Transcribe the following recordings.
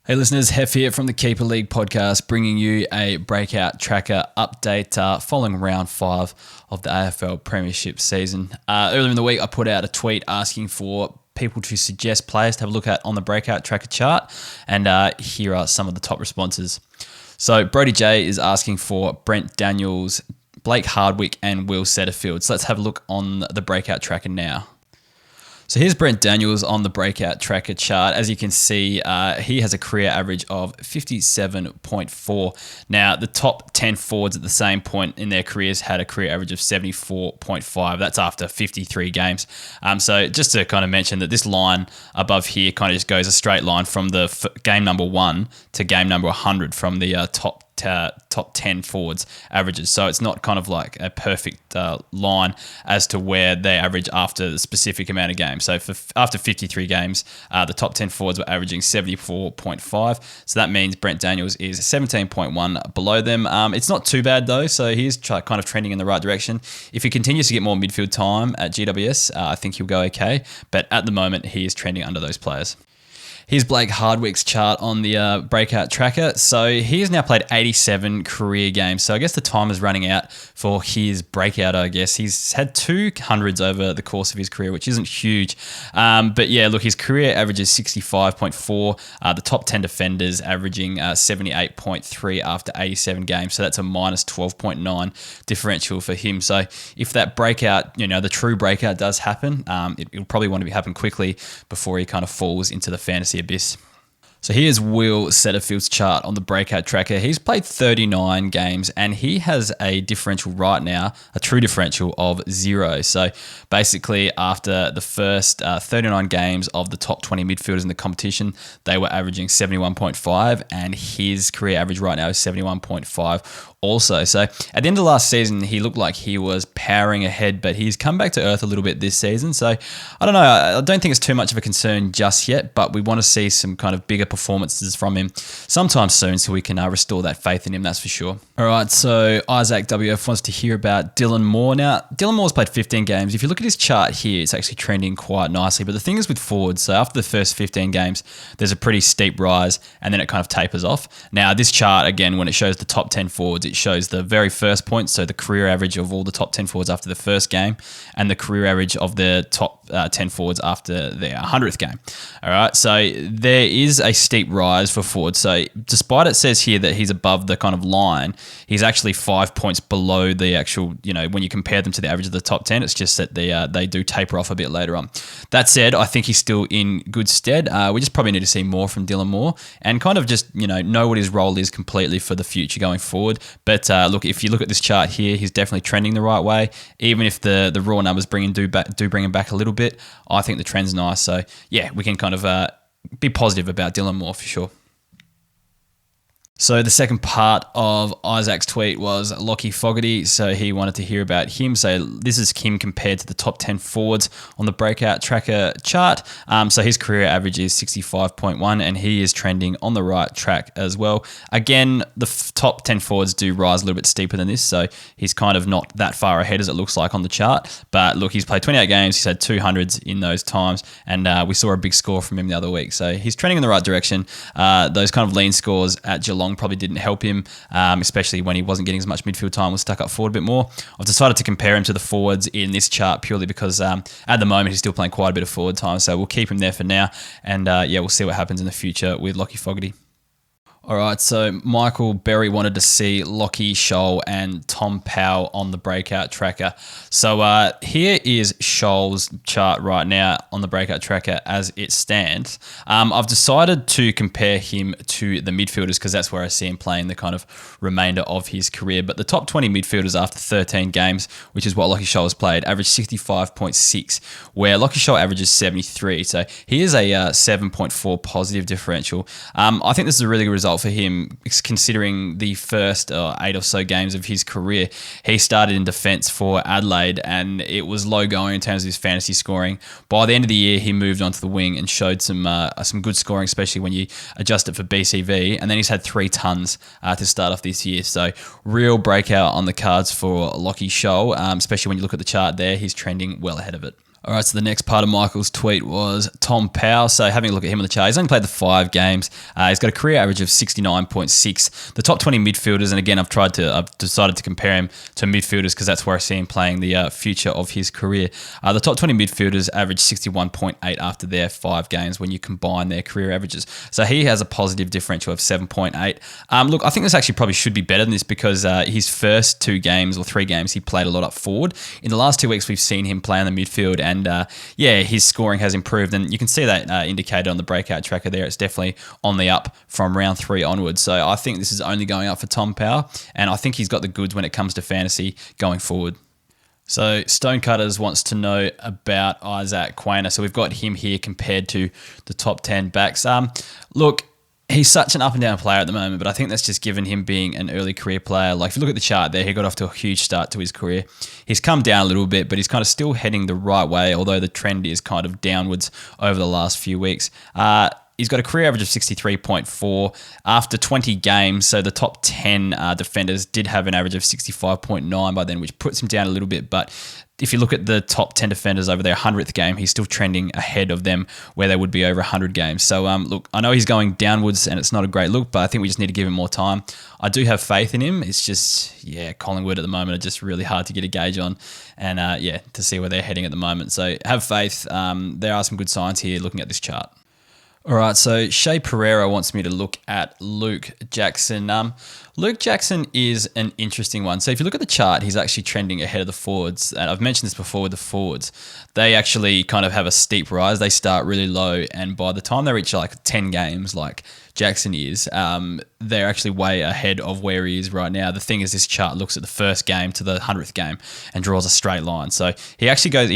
Hey listeners, Heff here from the Keeper League podcast, bringing you a Breakout Tracker update following round 5 of the AFL Premiership season. Earlier in the week, I put out a tweet asking for people to suggest players to have a look at on the Breakout Tracker chart, and here are some of the top responses. So Brody J is asking for Brent Daniels, Blake Hardwick, and Will Setterfield. So let's have a look on the Breakout Tracker now. So here's Brent Daniels on the Breakout Tracker chart. As you can see, he has a career average of 57.4. Now, the top 10 forwards at the same point in their careers had a career average of 74.5. That's after 53 games. So just to kind of mention that this line above here kind of just goes a straight line from the game number 1 to game number 100 from the top 10 forwards averages. So it's not kind of like a perfect line as to where they average after the specific amount of games. So after 53 games, the top 10 forwards were averaging 74.5. So that means Brent Daniels is 17.1 below them. It's not too bad though. So he's kind of trending in the right direction. If he continues to get more midfield time at GWS, I think he'll go okay. But at the moment, he is trending under those players. Here's Blake Hardwick's chart on the Breakout Tracker. So he has now played 87 career games. So I guess the time is running out for his breakout, I guess. He's had 200s over the course of his career, which isn't huge. But yeah, look, his career average is 65.4. The top 10 defenders averaging 78.3 after 87 games. So that's a minus 12.9 differential for him. So if that breakout, the true breakout does happen, it'll probably want to happen quickly before he kind of falls into the fantasy abyss. So here's Will Setterfield's chart on the Breakout Tracker. He's played 39 games and he has a differential right now, a true differential of 0. So basically after the first 39 games of the top 20 midfielders in the competition, they were averaging 71.5 and his career average right now is 71.5 also. So at the end of last season, he looked like he was powering ahead, but he's come back to earth a little bit this season. So I don't know. I don't think it's too much of a concern just yet, but we want to see some kind of bigger performances from him sometime soon so we can restore that faith in him, that's for sure. All right, so Isaac WF wants to hear about Dylan Moore. Now, Dylan Moore's played 15 games. If you look at his chart here, it's actually trending quite nicely. But the thing is with forwards, so after the first 15 games, there's a pretty steep rise and then it kind of tapers off. Now, this chart, again, when it shows the top 10 forwards, it shows the very first point, so the career average of all the top 10 forwards after the first game and the career average of the top 10 forwards after their 100th game. All right, so there is a steep rise for forwards. So despite it says here that he's above the kind of line, he's actually 5 points below the actual, when you compare them to the average of the top 10, it's just that they do taper off a bit later on. That said, I think he's still in good stead. We just probably need to see more from Dylan Moore and kind of just, know what his role is completely for the future going forward. But look, if you look at this chart here, he's definitely trending the right way. Even if the raw numbers do bring him back a little bit, I think the trend's nice. So yeah, we can kind of be positive about Dylan Moore for sure. So the second part of Isaac's tweet was Loki Foggity. So he wanted to hear about him. So this is him compared to the top 10 forwards on the Breakout Tracker chart. So his career average is 65.1 and he is trending on the right track as well. Again, the top 10 forwards do rise a little bit steeper than this. So he's kind of not that far ahead as it looks like on the chart. But look, he's played 28 games. He's had 200s in those times. And we saw a big score from him the other week. So he's trending in the right direction. Those kind of lean scores at Geelong probably didn't help him, especially when he wasn't getting as much midfield time, was stuck up forward a bit more. I've decided to compare him to the forwards in this chart purely because at the moment he's still playing quite a bit of forward time, so we'll keep him there for now, and we'll see what happens in the future with Loki Foggity. All right, so Michael Berry wanted to see Lockie, Scholl, and Tom Powell on the Breakout Tracker. So here is Scholl's chart right now on the Breakout Tracker as it stands. I've decided to compare him to the midfielders because that's where I see him playing the kind of remainder of his career. But the top 20 midfielders after 13 games, which is what Lockie Scholl has played, average 65.6, where Lockie Scholl averages 73. So he is a 7.4 positive differential. I think this is a really good result for him, considering the first 8 or so games of his career. He started in defence for Adelaide and it was low going in terms of his fantasy scoring. By the end of the year, he moved onto the wing and showed some good scoring, especially when you adjust it for BCV. And then he's had 3 tons to start off this year. So real breakout on the cards for Lockie Scholl, especially when you look at the chart there. He's trending well ahead of it. All right, so the next part of Michael's tweet was Tom Powell. So having a look at him on the chart, he's only played the 5 games. He's got a career average of 69.6. The top 20 midfielders, and again, I've decided to compare him to midfielders because that's where I see him playing the future of his career. The top 20 midfielders average 61.8 after their 5 games when you combine their career averages. So he has a positive differential of 7.8. Look, I think this actually probably should be better than this because his first 2 games or 3 games, he played a lot up forward. In the last 2 weeks, we've seen him play on the midfield, and his scoring has improved, and you can see that indicated on the breakout tracker there. It's definitely on the up from round 3 onwards. So I think this is only going up for Tom Powell, and I think he's got the goods when it comes to fantasy going forward. So Stonecutters wants to know about Isaac Quaina. So we've got him here compared to the top 10 backs. Look, he's such an up and down player at the moment, but I think that's just given him being an early career player. Like if you look at the chart there, he got off to a huge start to his career. He's come down a little bit, but he's kind of still heading the right way, although the trend is kind of downwards over the last few weeks. He's got a career average of 63.4 after 20 games. So the top 10 defenders did have an average of 65.9 by then, which puts him down a little bit. But if you look at the top 10 defenders over their 100th game, he's still trending ahead of them where they would be over 100 games. So, look, I know he's going downwards and it's not a great look, but I think we just need to give him more time. I do have faith in him. It's just, Collingwood at the moment are just really hard to get a gauge on and, to see where they're heading at the moment. So have faith. There are some good signs here looking at this chart. All right, so Shea Pereira wants me to look at Luke Jackson. Luke Jackson is an interesting one. So if you look at the chart, he's actually trending ahead of the forwards. And I've mentioned this before with the forwards. They actually kind of have a steep rise. They start really low, and by the time they reach like 10 games, like Jackson is, they're actually way ahead of where he is right now. The thing is, this chart looks at the first game to the 100th game and draws a straight line. So he's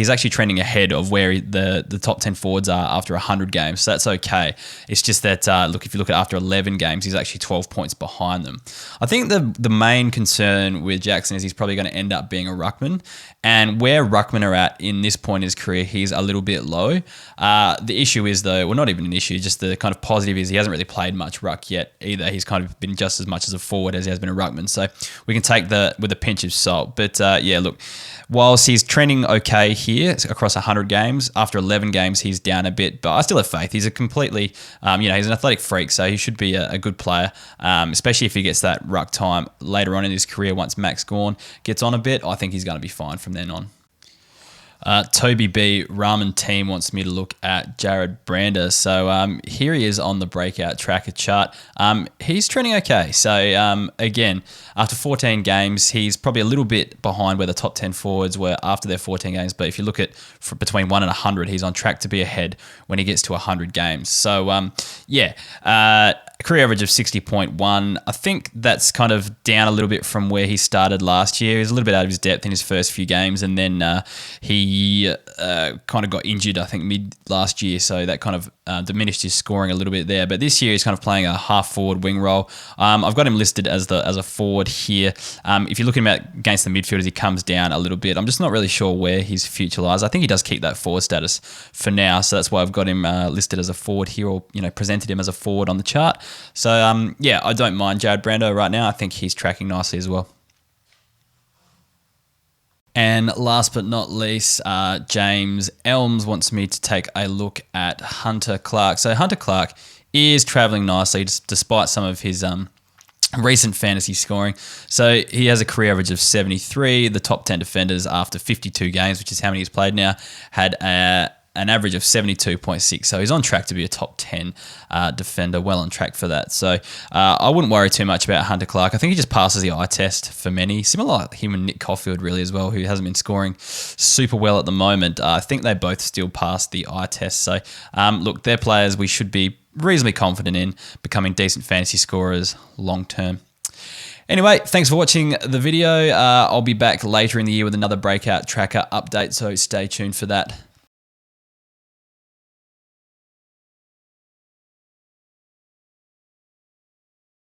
actually trending ahead of where the top 10 forwards are after 100 games. So that's okay. It's just that, look, if you look at after 11 games, he's actually 12 points behind them. I think the main concern with Jackson is he's probably going to end up being a ruckman. And where ruckmen are at in this point in his career, he's a little bit low. The issue is, though, well, not even an issue, just the kind of positive is he hasn't really played much ruck yet either. He's kind of been just as much as a forward as he has been a ruckman. So we can take that with a pinch of salt. But look, whilst he's trending okay here across 100 games, after 11 games, he's down a bit. But I still have faith. He's a completely, he's an athletic freak, so he should be a good player, especially if he gets that ruck time later on in his career. Once Max Gawn gets on a bit, I think he's going to be fine from then on. Toby B. Ramen Team wants me to look at Jared Brander. So here he is on the Breakout Tracker chart. He's trending okay. So again, after 14 games, he's probably a little bit behind where the top 10 forwards were after their 14 games. But if you look at between 1 and 100, he's on track to be ahead when he gets to 100 games. So career average of 60.1. I think that's kind of down a little bit from where he started last year. He was a little bit out of his depth in his first few games, and then he kind of got injured, I think, mid last year, so that kind of diminished his scoring a little bit there. But this year he's kind of playing a half-forward wing role. I've got him listed as a forward here. If you're looking at against the midfielders, he comes down a little bit. I'm just not really sure where his future lies. I think he does keep that forward status for now, so that's why I've got him listed as a forward here, or presented him as a forward on the chart. So, I don't mind Jared Brander right now. I think he's tracking nicely as well. And last but not least, James Elms wants me to take a look at Hunter Clark. So Hunter Clark is travelling nicely despite some of his recent fantasy scoring. So he has a career average of 73. The top 10 defenders after 52 games, which is how many he's played now, had an average of 72.6. So he's on track to be a top 10 defender, well on track for that. So I wouldn't worry too much about Hunter Clark. I think he just passes the eye test for many, similar like him and Nick Caulfield really as well, who hasn't been scoring super well at the moment. I think they both still pass the eye test. So look, they're players we should be reasonably confident in becoming decent fantasy scorers long term. Anyway, thanks for watching the video. I'll be back later in the year with another Breakout Tracker update, so stay tuned for that.